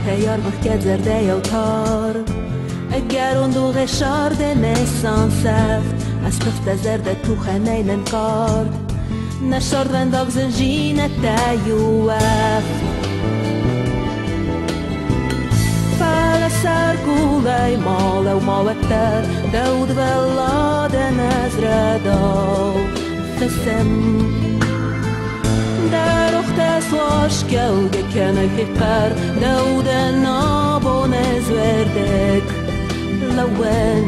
Tayar bach zerde yautar Eger ondur e sharde nessanseft As pufta zerde tuchanein en kard Na shard vendag zinjine tajueft Fala sarkulei malau mauetter Daud velladen ezredal Fessem Darochtes vaskelge kenek hippar Dauden abon ezverdek Lawen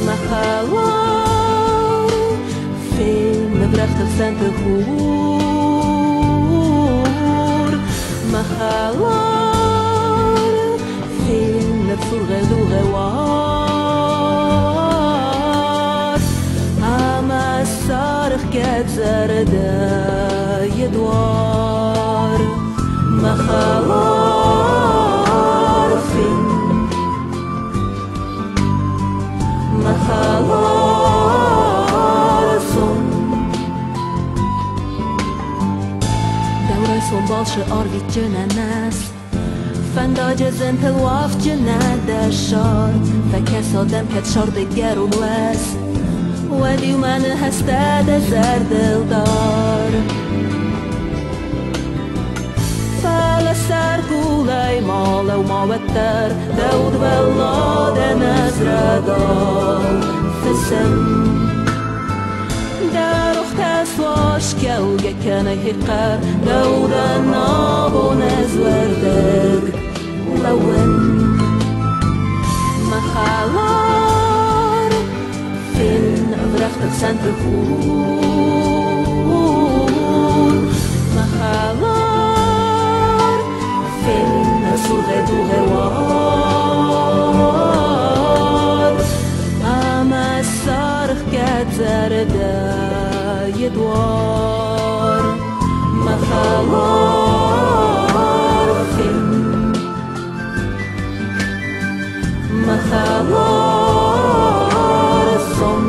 Machalar Fin brechtig sente hoer Machalar Fin furge luge war Ama sarg ketzerde yedwar Machalar Fin Machalar son Daura son balsche arvit jönenes Fendagy zent الوaf جناد الشار فكاس دم كت شرد الجارون واس ودي ومن هستاد زرد الدار فالسار قولي مالا وما وتر داود والله نزردال فسم داروختس واشكوجة كان يحقر داود النابو نزوردك لون Machalar Fin vrechtig sente hoer Machalar Fin surge duge war Ama sarg ketzerde yedwar Machalar Fin Machalar son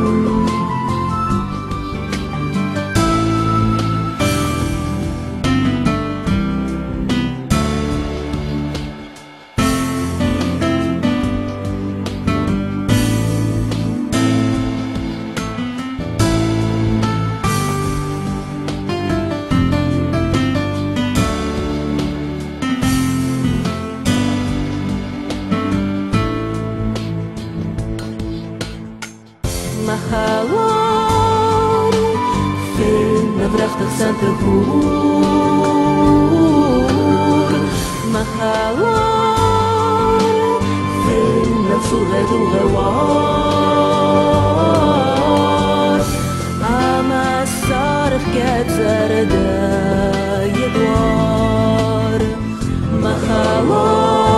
Machalar Fin vrechtig sente hoer Machalar Fin surge duge war Ama sarg ketzerde yedwar Machalar